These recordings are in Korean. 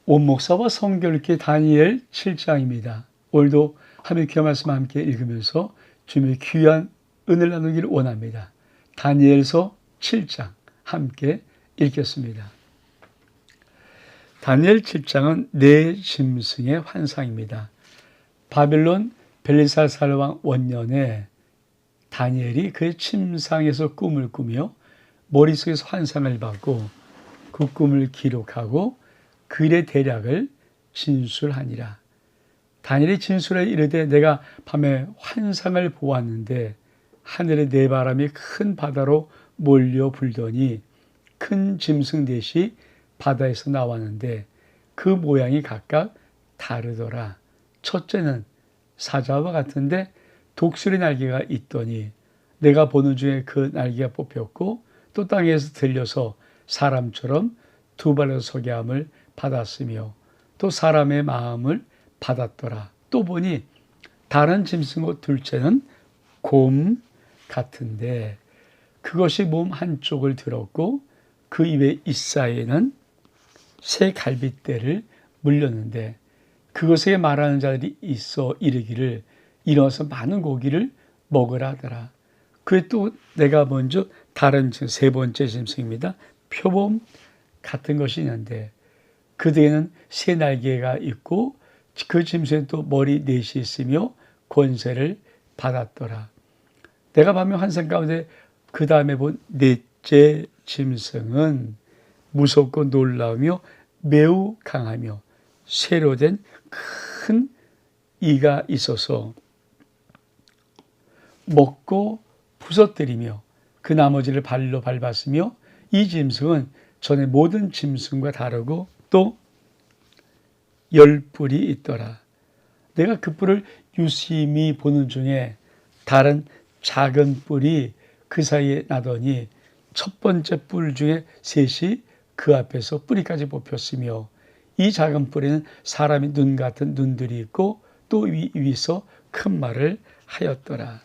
원목사와 성결기 다니엘 7장입니다. 오늘도 하나님의 귀한 말씀 함께 읽으면서 주님의 귀한 은혜를 나누기를 원합니다. 다니엘서 7장 함께 읽겠습니다. 다니엘 7장은 네 짐승의 환상입니다. 바벨론 벨사살 왕 원년에 다니엘이 그의 침상에서 꿈을 꾸며 머릿속에서 환상을 받고 그 꿈을 기록하고 그 일의 대략을 진술하니라. 다니엘이 진술에 이르되 내가 밤에 환상을 보았는데 하늘의 네 바람이 큰 바다로 몰려 불더니 큰 짐승 넷이 바다에서 나왔는데 그 모양이 각각 다르더라. 첫째는 사자와 같은데 독수리 날개가 있더니 내가 보는 중에 그 날개가 뽑혔고 또 땅에서 들려서 사람처럼 두 발로 서게 함을 받았으며 또 사람의 마음을 받았더라. 또 보니 다른 짐승 둘째는 곰 같은데 그것이 몸 한쪽을 들었고 그 입의 잇사에는 새 갈빗대를 물렸는데 그것에게 말하는 자들이 있어 이르기를 일어나서 많은 고기를 먹으라 하더라. 그에 또 내가 먼저 다른 세 번째 짐승입니다. 표범 같은 것이 있는데 그 뒤에는 새 날개가 있고 그 짐승에 또 머리 넷이 있으며 권세를 받았더라. 내가 밤에 환상 가운데 그 다음에 본 넷째 짐승은 무섭고 놀라우며 매우 강하며 쇠로 된 큰 이가 있어서 먹고 부서뜨리며 그 나머지를 발로 밟았으며 이 짐승은 전에 모든 짐승과 다르고 또 10뿔이 있더라. 내가 그 뿔을 유심히 보는 중에 다른 작은 뿔이 그 사이에 나더니 첫 번째 뿔 중에 셋이 그 앞에서 뿌리까지 뽑혔으며 이 작은 뿔에는 사람의 눈 같은 눈들이 있고 또 위에서 큰 말을 하였더라.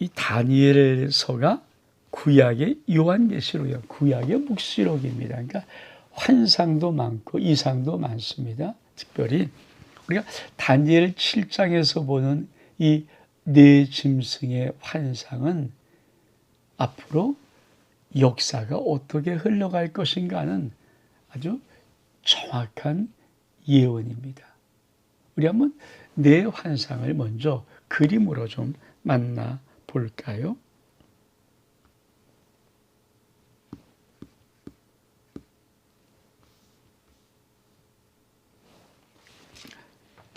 이 다니엘서가 구약의 요한계시록이에요. 구약의 묵시록입니다. 그러니까 환상도 많고 이상도 많습니다. 특별히 우리가 다니엘 7장에서 보는 이 네 짐승의 환상은 앞으로 역사가 어떻게 흘러갈 것인가는 아주 정확한 예언입니다. 우리 한번 네 환상을 먼저 그림으로 좀 만나 볼까요?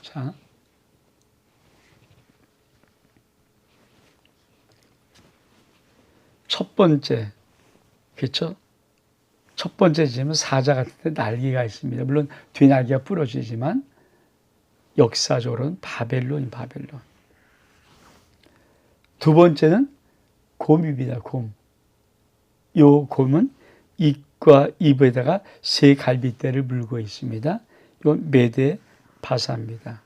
자, 첫 번째, 그렇죠? 첫 번째 짐은 사자 같은데 날개가 있습니다. 물론 뒤날개가 부러지지만 역사적으로는 바벨론. 두 번째는 곰입니다. 곰. 요 곰은 입과 입에다가 새 갈빗대를 물고 있습니다. 이건 메대 바사입니다.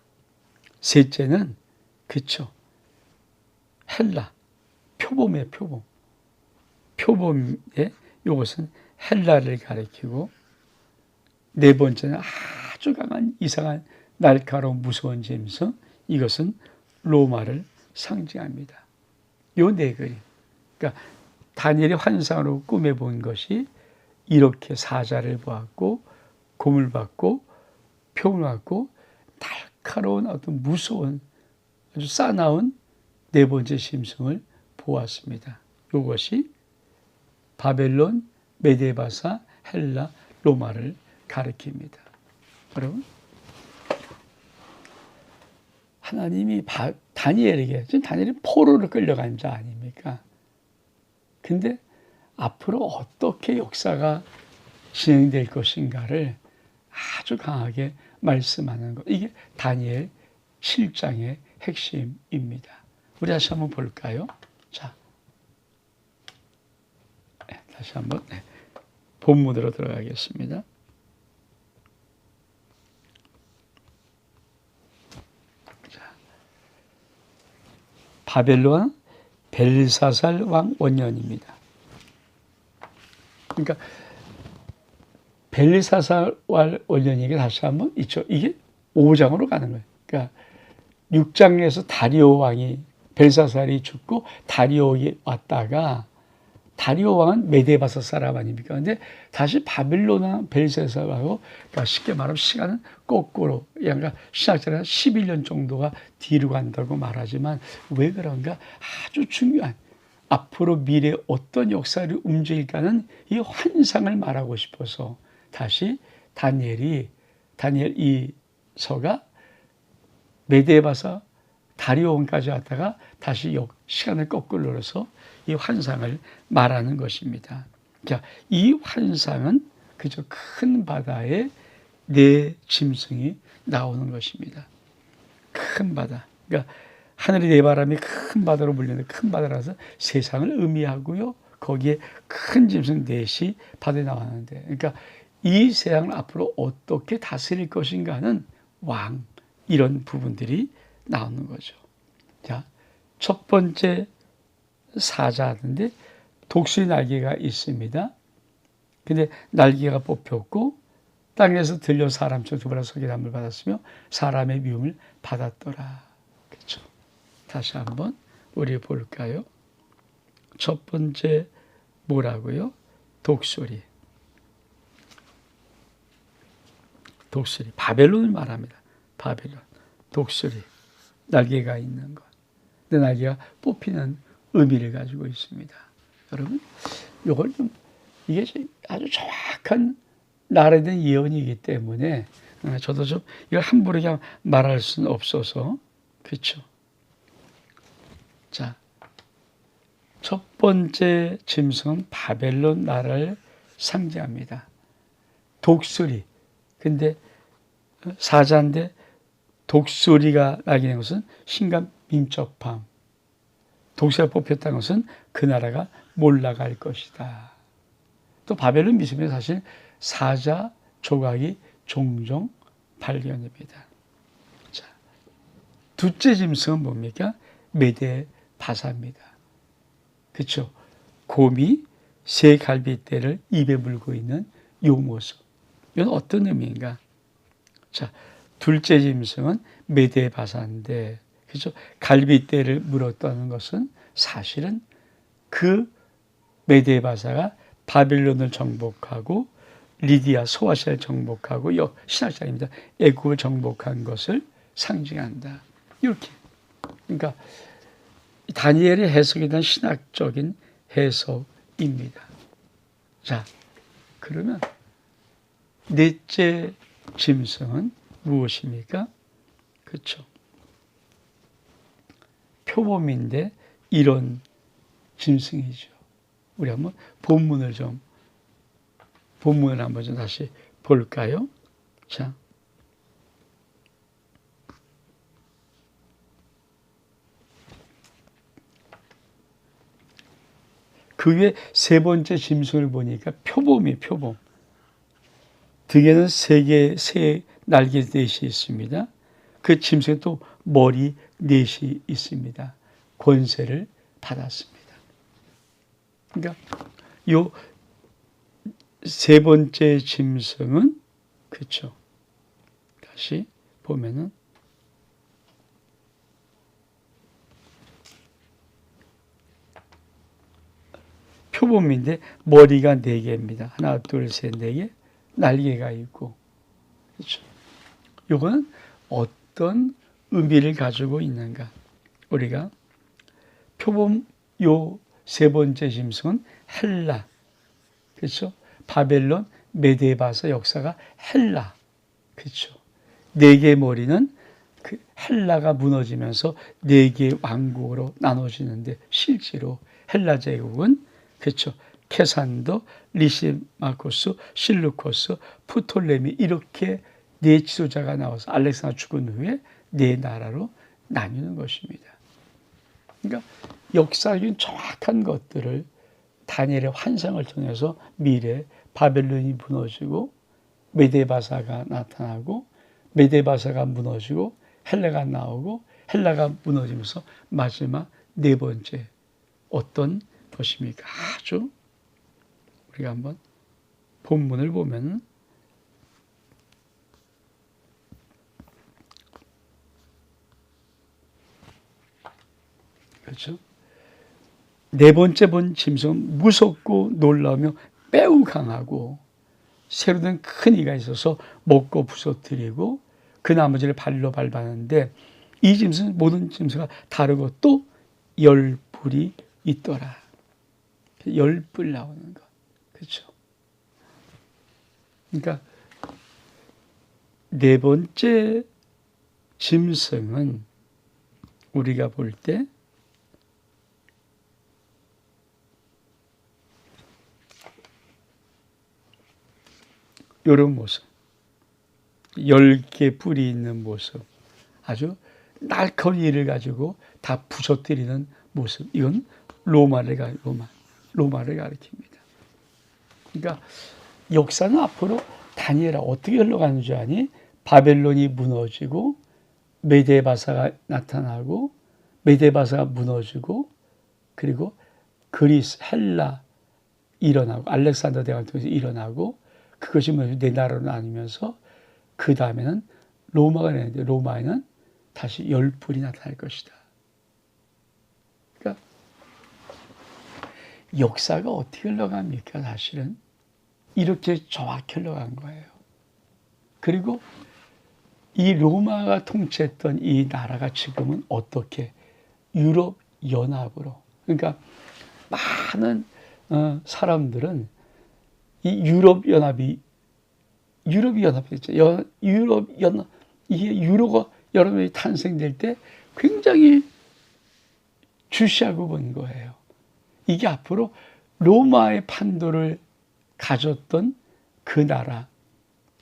셋째는 그쵸. 헬라. 표범이에요. 표범. 표범의 이것은 헬라를 가리키고 네 번째는 아주 강한 이상한 날카로운 무서운 짐승 이것은 로마를 상징합니다. 요 네 그림. 그러니까 다니엘이 환상으로 꿈에 본 것이 이렇게 사자를 보았고 곰을 봤고 표범을 봤고 날카로운 어떤 무서운 아주 싸나운 네 번째 짐승을 보았습니다. 이것이 바벨론, 메데바사, 헬라, 로마를 가리킵니다. 여러분, 하나님이 다니엘에게, 다니엘이 포로를 끌려간 자 아닙니까? 근데 앞으로 어떻게 역사가 진행될 것인가를 아주 강하게 말씀하는 것. 이게 다니엘 7장의 핵심입니다. 우리 다시 한번 볼까요? 자, 다시 한번 본문으로 들어가겠습니다. 자, 바벨론 벨사살 왕 원년입니다. 그러니까 벨사살 원년에게 다시 한번 있죠. 이게 5장으로 가는 거예요. 그러니까 6장에서 다리오 왕이 벨사살이 죽고 다리오에 왔다가 다리오 왕은 메데바사 사람 아닙니까? 근데 다시 바빌론 왕 벨사살하고 그러니까 쉽게 말하면 시간은 거꾸로 그러니까 신학자는 11년 정도가 뒤로 간다고 말하지만 왜 그런가? 아주 중요한 앞으로 미래 어떤 역사를 움직일까는 이 환상을 말하고 싶어서 다시 다니엘 2서가 메데바사 다리오 왕까지 왔다가 다시 시간을 거꾸로 돌려서 이 환상을 말하는 것입니다. 자, 이 환상은 그저 큰 바다에 네 짐승이 나오는 것입니다. 큰 바다. 그러니까 하늘이 네 바람이 큰 바다로 불리는 큰 바다라서 세상을 의미하고요. 거기에 큰 짐승 넷이 바다에 나왔는데, 그러니까 이 세상을 앞으로 어떻게 다스릴 것인가 하는 왕, 이런 부분들이 나오는 거죠. 자, 첫 번째 사자인데 독수리 날개가 있습니다. 근데 날개가 뽑혔고 땅에서 들려 사람처럼 두 발로 서게 담을 받았으며 사람의 미움을 받았더라. 그렇죠. 다시 한번 우리 볼까요? 첫 번째 뭐라고요? 독수리. 독수리. 바벨론을 말합니다. 바벨론. 독수리. 날개가 있는 것. 근데 날개가 뽑히는 의미를 가지고 있습니다. 여러분, 이걸 좀, 이게 아주 정확한 나라에 대한 예언이기 때문에 저도 좀 이걸 함부로 그냥 말할 수는 없어서, 그렇죠. 자, 첫 번째 짐승은 바벨론 나라를 상징합니다. 독수리. 근데 사자인데 독수리가 나게 된 것은 신간 민첩함. 독수리가 뽑혔다는 것은 그 나라가 몰락할 것이다. 또 바벨론 미술에 사실 사자 조각이 종종 발견됩니다. 자, 둘째 짐승은 뭡니까? 메대 바사입니다. 그렇죠? 곰이 새 갈빗대를 입에 물고 있는 요 모습. 이건 어떤 의미인가? 자, 둘째 짐승은 메대 바사인데, 그렇죠? 갈빗대를 물었다는 것은 사실은 그 메대 바사가 바빌론을 정복하고 리디아 소아시아를 정복하고 신학자입니다. 애국을 정복한 것을 상징한다. 이렇게. 그러니까 다니엘의 해석에 대한 신학적인 해석입니다. 자, 그러면 넷째 짐승은 무엇입니까? 그렇죠. 표범인데 이런 짐승이죠. 우리 한번 본문을 한번 좀 다시 볼까요? 자. 그 위에 세 번째 짐승을 보니까 표범이에요, 표범. 등에는 세 날개 넷이 있습니다. 그 짐승에 또 머리 넷이 있습니다. 권세를 받았습니다. 그러니까 요 세 번째 짐승은 그렇죠. 다시 보면은 표범인데 머리가 4개입니다. 하나, 둘, 셋, 4개. 날개가 있고. 그렇죠. 요거는 어떤 의미를 가지고 있는가? 우리가 표범 요 세 번째 짐승은 헬라. 그렇죠? 바벨론, 메데바사 역사가 헬라. 그렇죠? 4개의 머리는 그 헬라가 무너지면서 4개의 왕국으로 나눠지는데 실제로 헬라 제국은 그렇죠? 케산도, 리시마코스, 실루코스, 프톨레미 이렇게 4 지도자가 나와서 알렉산더 죽은 후에 4 나라로 나뉘는 것입니다. 그러니까 역사적인 정확한 것들을 다니엘의 환상을 통해서 미래 바벨론이 무너지고 메데바사가 나타나고 메데바사가 무너지고 헬라가 나오고 헬라가 무너지면서 마지막 4번째 어떤 것입니까? 아주 우리가 한번 본문을 보면 그렇죠? 네 번째 본 짐승은 무섭고 놀라우며 매우 강하고 새로 된 큰 이가 있어서 먹고 부서뜨리고 그 나머지를 발로 밟았는데 이 짐승은 모든 짐승과 다르고 또 열뿔이 있더라. 열뿔 나오는 것. 그렇죠? 그러니까 네 번째 짐승은 우리가 볼 때 이런 모습, 10개 뿔이 있는 모습, 아주 날카로운 이를 가지고 다 부서뜨리는 모습. 이건 로마를 가리킵니다. 그러니까 역사는 앞으로 다니엘아 어떻게 흘러가는 줄 아니? 바벨론이 무너지고 메데바사가 나타나고 메데바사가 무너지고 그리고 그리스, 헬라 일어나고 알렉산더 대왕을 통해서 일어나고 그것이 네 나라로 나뉘면서 그 다음에는 로마가 되는데 로마에는 다시 열뿔이 나타날 것이다. 그러니까 역사가 어떻게 흘러갑니까? 사실은 이렇게 정확히 흘러간 거예요. 그리고 이 로마가 통치했던 이 나라가 지금은 어떻게 유럽 연합으로, 그러니까 많은 사람들은 이 유럽 연합이 됐죠. 이게 유로가 여러분이 탄생될 때 굉장히 주시하고 본 거예요. 이게 앞으로 로마의 판도를 가졌던 그 나라,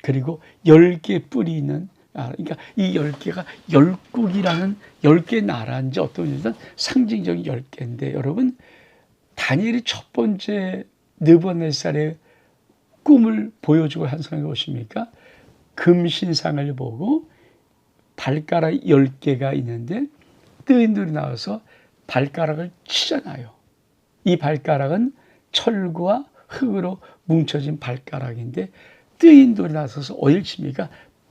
그리고 10개 뿔이 있는 나라. 그러니까 이 10개가 열국이라는 10개 나라인지 어떤 의미든 상징적인 10개인데 여러분, 다니엘이 첫 번째 느부갓네살의 꿈을 보여주고 한성한 것입니까? 금신상을 보고 발가락 10개가 있는데 뜨인 돌이 나와서 발가락을 치잖아요. 이 발가락은 철과 흙으로 뭉쳐진 발가락인데 뜨인 돌이 나서서 어딜 칩니까?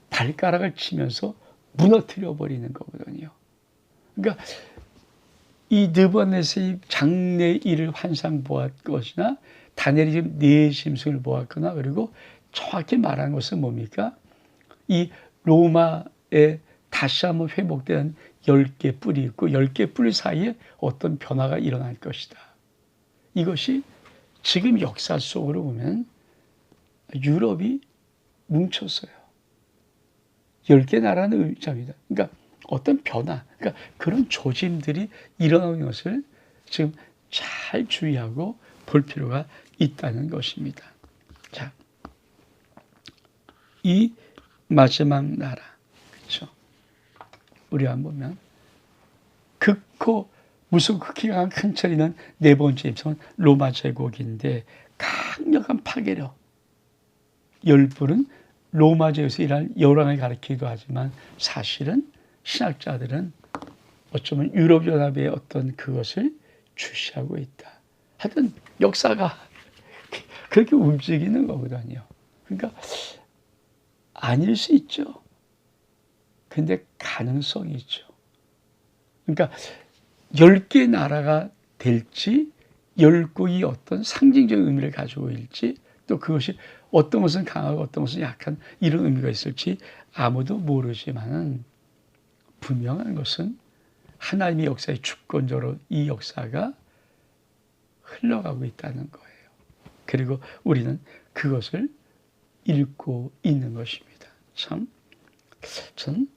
발가락을 치면서 무너뜨려 버리는 거거든요. 그러니까 이 느부갓네살이 장래 일을 환상 보았 것이나 다니엘이 지금 네 짐승을 보았거나 그리고 정확히 말한 것은 뭡니까? 이 로마에 다시 한번 회복되는 10개 뿔이 있고 10개 뿔 사이에 어떤 변화가 일어날 것이다. 이것이 지금 역사 속으로 보면 유럽이 뭉쳤어요. 10개 나라는 의미입니다. 그러니까 어떤 변화, 그러니까 그런 조짐들이 일어나는 것을 지금 잘 주의하고 볼 필요가 있다는 것입니다. 자, 이 마지막 나라, 그렇죠? 우리가 보면 극고 무슨 극히 강한 큰 처리는 네 번째 입성은 로마 제국인데 강력한 파괴력. 열불은 로마 제국에서 일하는 여왕을 가리키기도 하지만 사실은 신학자들은 어쩌면 유럽연합의 어떤 그것을 주시하고 있다. 하여튼 역사가 그렇게 움직이는 거거든요. 그러니까 아닐 수 있죠. 근데 가능성이 있죠. 그러니까 10개 나라가 될지 열국이 어떤 상징적인 의미를 가지고 있을지 또 그것이 어떤 것은 강하고 어떤 것은 약한 이런 의미가 있을지 아무도 모르지만은 분명한 것은 하나님의 역사의 주권적으로 이 역사가 흘러가고 있다는 거예요. 그리고 우리는 그것을 읽고 있는 것입니다. 참, 전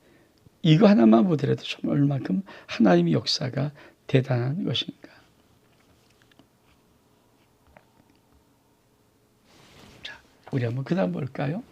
이거 하나만 보더라도 참 얼마큼 하나님의 역사가 대단한 것인가. 자, 우리 한번 그 다음 볼까요?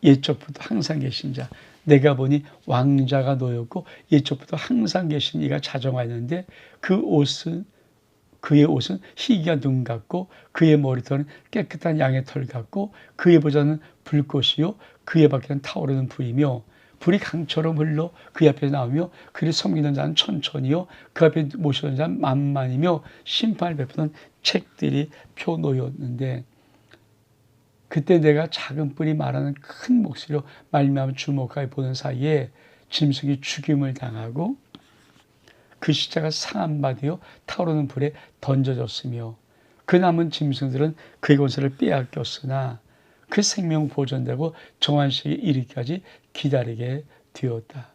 옛적부터 항상 계신 자. 내가 보니 왕자가 놓였고 옛적부터 항상 계신 이가 자정하였는데 그의 옷은 희기가 눈 같고 그의 머리털은 깨끗한 양의 털 같고 그의 보좌는 불꽃이요 그의 밖에는 타오르는 불이며 불이 강처럼 흘러 그 앞에 나오며 그를 섬기는 자는 천천히요 그 앞에 모시는 자는 만만이며 심판을 베푸는 책들이 펴놓였는데 그때 내가 작은 뿔이 말하는 큰 목소리로 말미암아 주목하여 보는 사이에 짐승이 죽임을 당하고 그 십자가 상한 바 되어 타오르는 불에 던져졌으며 그 남은 짐승들은 그의 권세를 빼앗겼으나 그 생명 보존되고 정한식에 이르기까지 기다리게 되었다.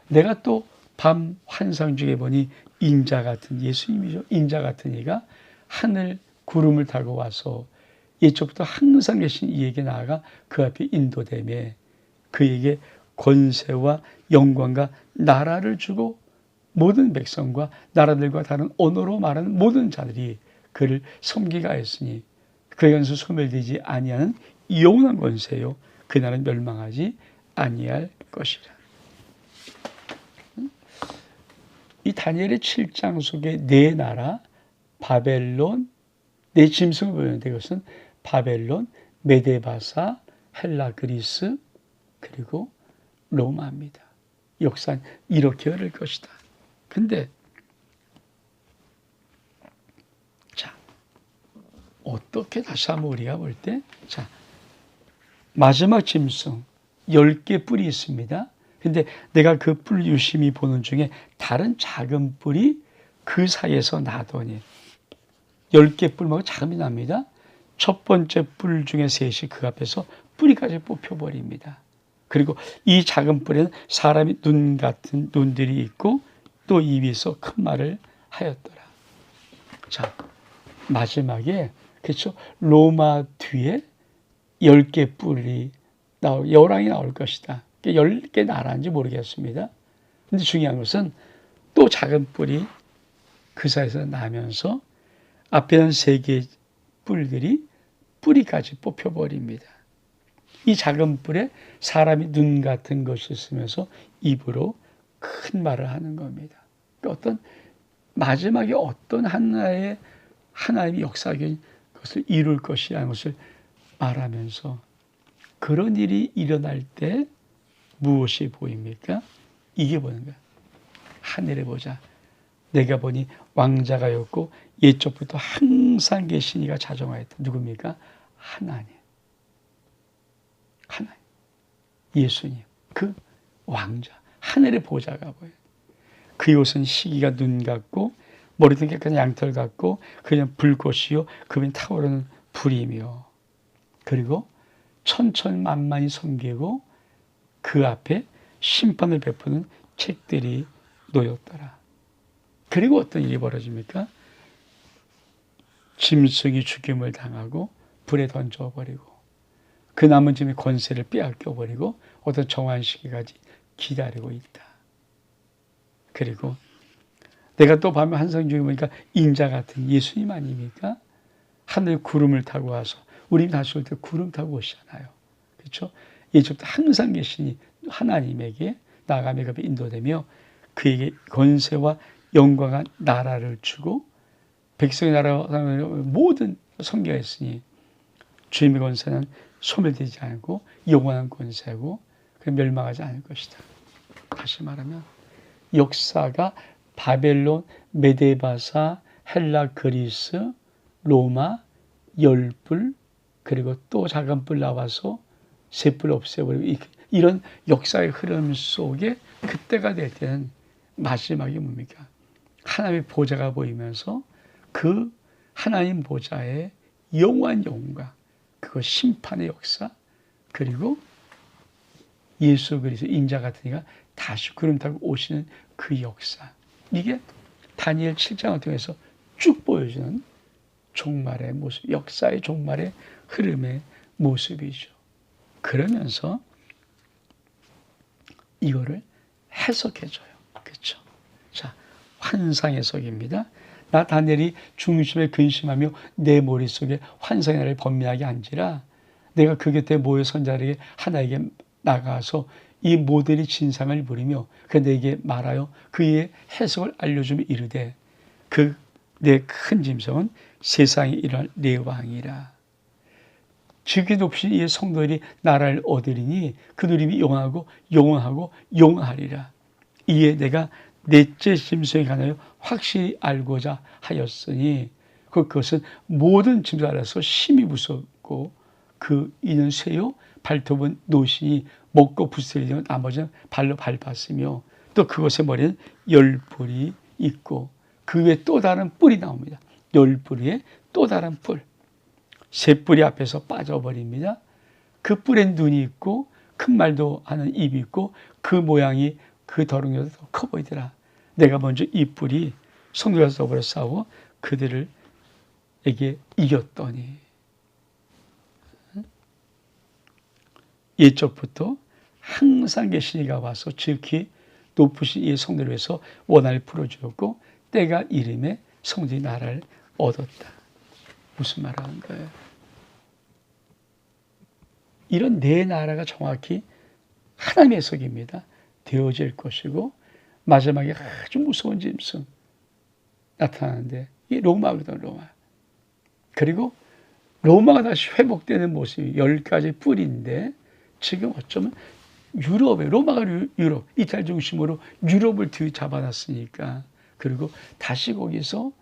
내가 또 밤 환상 중에 보니 인자 같은 예수님이죠. 인자 같은 이가 하늘 구름을 타고 와서 이쪽부터 항상 계신 이에게 나아가 그 앞에 인도되며 그에게 권세와 영광과 나라를 주고 모든 백성과 나라들과 다른 언어로 말하는 모든 자들이 그를 섬기게 하였으니 그의 권세 소멸되지 아니하는 영원한 권세요 그날은 멸망하지 아니할 것이라. 이 다니엘의 7장 속에 네 나라 바벨론 네 짐승을 보였는데 그것은 바벨론, 메데바사, 헬라, 그리스 그리고 로마입니다. 역사는 이렇게 흐를 것이다. 근데 자 어떻게 다시 한번 우리가 볼 때 자 마지막 짐승 10개 뿔이 있습니다. 근데 내가 그 뿔 유심히 보는 중에 다른 작은 뿔이 그 사이에서 나더니 10개 뿔 말고 작음이 납니다. 첫 번째 뿔 중에 셋이 그 앞에서 뿌리까지 뽑혀버립니다. 그리고 이 작은 뿔에는 사람이 눈 같은 눈들이 있고 또 입이 있어 큰 말을 하였더라. 자, 마지막에 그렇죠. 로마 뒤에 10개 뿔이 여랑이 나올 것이다. 10개 나라인지 모르겠습니다. 근데 중요한 것은 또 작은 뿔이 그 사이에서 나면서 앞에는 3개의 뿔들이 뿌리까지 뽑혀버립니다. 이 작은 뿔에 사람이 눈 같은 것이 있으면서 입으로 큰 말을 하는 겁니다. 그러니까 어떤 마지막에 어떤 하나의 하나님의 역사적인 것을 이룰 것이라는 것을 말하면서 그런 일이 일어날 때 무엇이 보입니까? 이게 보는 거야. 하늘에 보자. 내가 보니 왕자가였고 옛적부터 항상 계신 이가 자정하였다. 누굽니까? 하나님. 하나님. 예수님. 그 왕자. 하늘의 보좌가 보여요. 그 옷은 시기가 눈 같고 머리도 깨끗한 양털 같고 그냥 불꽃이요. 그분이 타오르는 불이며 그리고 천천만만히 섬기고 그 앞에 심판을 베푸는 책들이 놓였더라. 그리고 어떤 일이 벌어집니까? 짐승이 죽임을 당하고 불에 던져버리고 그 남은 짐의 권세를 빼앗겨버리고 어떤 정한 시기까지 기다리고 있다. 그리고 내가 또 밤에 환상 중에 보니까 인자 같은 예수님 아닙니까? 하늘 구름을 타고 와서 우리 다시 올 때 구름 타고 오시잖아요. 그렇죠? 예전부터 항상 계시니 하나님에게 나아가며 그 인도되며 그에게 권세와 영광과 나라를 주고 백성의 나라 모든 성경했으니 주님의 권세는 소멸되지 않고 영원한 권세고 멸망하지 않을 것이다. 다시 말하면 역사가 바벨론, 메데바사, 헬라, 그리스, 로마, 10뿔 그리고 또 작은 뿔 나와서 3뿔 없애버리고 이런 역사의 흐름 속에 그때가 될 때는 마지막이 뭡니까? 하나님의 보좌가 보이면서 그 하나님 보좌의 영원한 영광 그거 심판의 역사 그리고 예수 그리스도 인자 같은 이가 다시 구름 타고 오시는 그 역사 이게 다니엘 7장을 통해서 쭉 보여주는 종말의 모습 역사의 종말의 흐름의 모습이죠. 그러면서 이거를 해석해줘요. 그렇죠? 자, 환상 해석입니다. 나 다니엘이 중심에 근심하며 내 머릿속에 환상의 날을 번민하게 한지라 내가 그 곁에 모여 선자들에게 하나에게 나가서 이 모델의 진상을 부리며 그 내게 말하여 그의 해석을 알려주며 이르되 그 내 큰 짐승은 세상에 일어날 내 왕이라. 지극히 높으신 이의 성도들이 나라를 얻으리니 그 누림이 영원하고 영원하고 영원하리라. 이에 내가 넷째 짐승에 관하여 확실히 알고자 하였으니 그것은 모든 짐승 알아서 심히 무섭고 그 이는 쇠요 발톱은 노시니 먹고 부스러지면 나머지는 발로 밟았으며 또 그것의 머리는 10뿔이 있고 그 위에 또 다른 뿔이 나옵니다. 10뿌리에 또 다른 뿔. 3뿔이 앞에서 빠져버립니다. 그 뿔에 눈이 있고 큰 말도 하는 입이 있고 그 모양이 그 더러움보다 더 커 보이더라. 내가 먼저 이 뿔이 성도와 더불어 싸워 그들에게 이겼더니. 옛적부터 항상 계신 이가 와서 지극히 높으신 이 성도를 위해서 원한을 풀어주었고 때가 이름에 성도의 나라를 얻었다. 무슨 말 하는 거예요? 이런 내 나라가 정확히 하나님의 해석입니다. 되어질 것이고 마지막에 아주 무서운 짐승 나타나는데 이게 로마거든, 로마. 그리고 로마가 다시 회복되는 모습이 10가지 뿔인데 지금 어쩌면 유럽에 로마가 유럽, 이탈 중심으로 유럽을 뒤에 잡아놨으니까 그리고 다시 거기서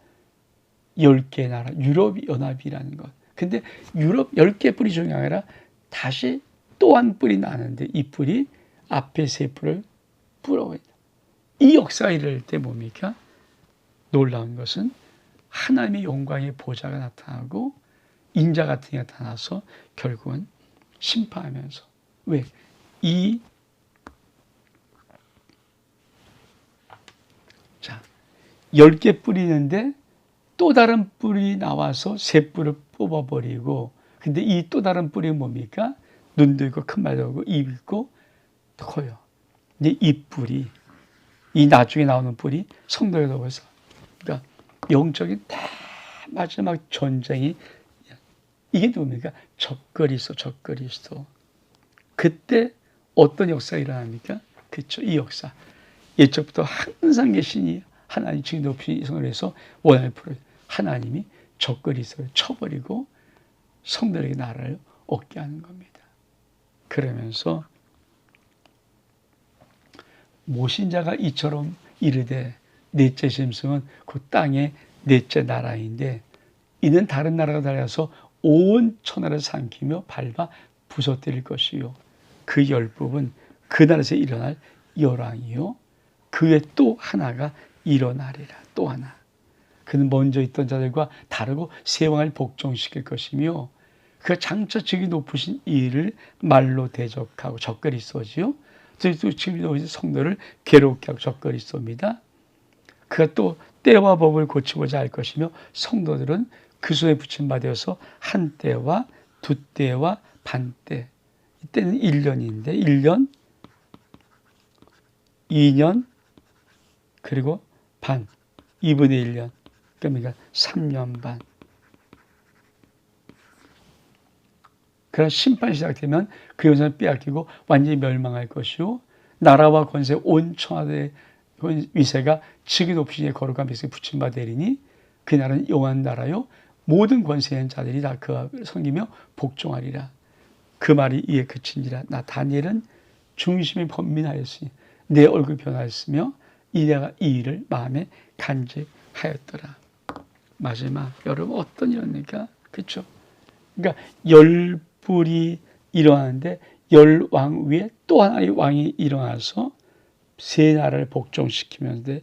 10개 나라, 유럽 연합이라는 것. 근데 유럽 10개 뿔이 중요한 게 아니라 다시 또 한 뿔이 나는데 이 뿔이 앞에 3뿔을 뿌려버린다. 이 역사가 이럴 때 뭡니까? 놀라운 것은 하나님의 영광의 보좌가 나타나고 인자 같은 게 나타나서 결국은 심판하면서 왜? 자, 10개 뿌리는데 또 다른 뿔이 나와서 3뿔을 뽑아버리고 근데 이 또 다른 뿔이 뭡니까? 눈도 있고 큰 말도 있고 입 있고 커요. 근데 이 뿔이 이 나중에 나오는 뿔이 성도에 더불어서 그러니까 영적인 다 마지막 전쟁이 이게 뭡니까? 적그리스도, 적그리스도. 그때 어떤 역사가 일어납니까? 그렇죠. 이 역사. 옛적부터 항상 계시니 하나님 지금 높이 성을 해서 원한을 풀어 하나님이 적그리스도를 쳐버리고 성들에게 나라를 얻게 하는 겁니다. 그러면서 모신자가 이처럼 이르되 넷째 짐승은 그 땅의 넷째 나라인데 이는 다른 나라가 달려서 온 천하를 삼키며 밟아 부서뜨릴 것이요 그 열법은 그 나라에서 일어날 열왕이요 그 외에 또 하나가 일어나리라. 또 하나. 그는 먼저 있던 자들과 다르고 새 왕을 복종시킬 것이며 그 장차 지극히 높으신 이를 말로 대적하고 적그리스도지요. 또 지금 성도를 괴롭게 하고 적그리스도입니다. 그가 또 때와 법을 고치고자 할 것이며 성도들은 그 손에 붙임 바 되어서 한 때와 두 때와 반 때. 이때는 1년인데 1년, 2년, 그리고 반, 2분의 1년. 그러니까 3년 반. 그런 심판이 시작되면 그 영생을 빼앗기고 완전히 멸망할 것이요 나라와 권세 온 천하의 위세가 지극히 높으신 거룩한 백성에 붙임 바 되리니 그 나라는 영원한 나라요 모든 권세 있는 자들이 다 그가 섬기며 복종하리라. 그 말이 이에 그친지라. 나 다니엘은 중심이 번민하였으니 내 얼굴 변하였으며 내가 이 일을 마음에 간직하였더라. 마지막 여러분 어떤 일입니까? 그렇죠? 그러니까 10뿔이 일어나는데 10왕 위에 또 하나의 왕이 일어나서 세 나라를 복종시키면서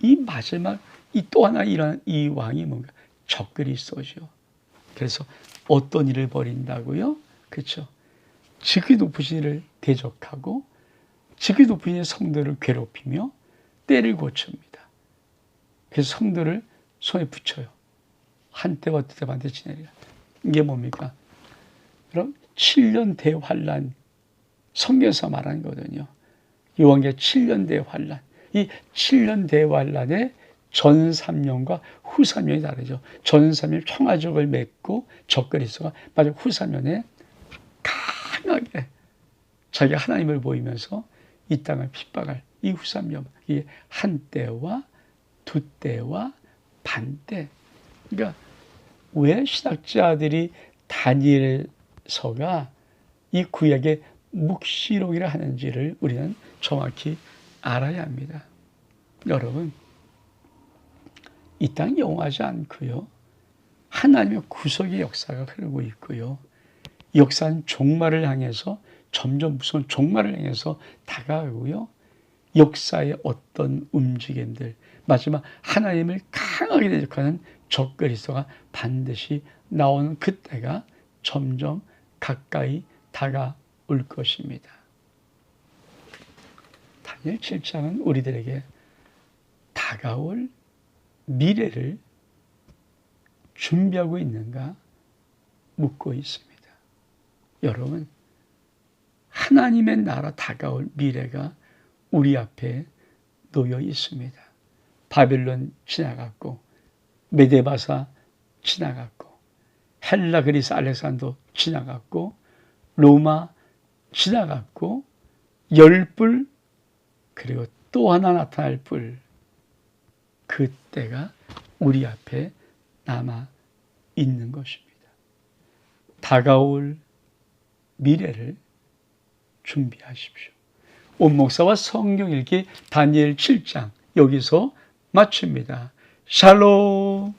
이 마지막 이 또 하나 일어난 이 왕이 뭔가 적그리스도죠. 그래서 어떤 일을 벌인다고요? 그렇죠? 지극히 높으신 이를 대적하고 지극히 높으신 이의 성도를 괴롭히며 때를 고칩니다. 그래서 성도를 손에 붙여요. 한때와 두때 반때 지내리라. 이게 뭡니까? 그럼 7년 대환란 성경에서 말하는 거거든요. 요한계시록 7년 대환란. 이 7년 대환란에 전 3년과 후 3년이 다르죠. 전 3년 청화적을 맺고 적그리스도가 마지막 후 3년에 강하게 자기가 하나님을 보이면서 이 땅을 핍박할 이 후 3년. 이게 한때와 두때와 반때. 그러니까 왜 신학자들이 다니엘서가 이 구약의 묵시록이라 하는지를 우리는 정확히 알아야 합니다. 여러분, 이 땅이 영원하지 않고요. 하나님의 구속의 역사가 흐르고 있고요. 이 역사는 종말을 향해서 점점 무서운 종말을 향해서 다가가고요. 역사의 어떤 움직임들, 마지막 하나님을 강하게 대적하는 적 그리스도가 반드시 나오는 그때가 점점 가까이 다가올 것입니다. 다니엘 7장은 우리들에게 다가올 미래를 준비하고 있는가 묻고 있습니다. 여러분, 하나님의 나라 다가올 미래가 우리 앞에 놓여 있습니다. 바벨론 지나갔고, 메데바사 지나갔고, 헬라 그리스 알렉산더 지나갔고, 로마 지나갔고, 열불, 그리고 또 하나 나타날 불, 그때가 우리 앞에 남아 있는 것입니다. 다가올 미래를 준비하십시오. 온 목사와 성경 읽기 다니엘 7장 여기서 마칩니다. 샬롬.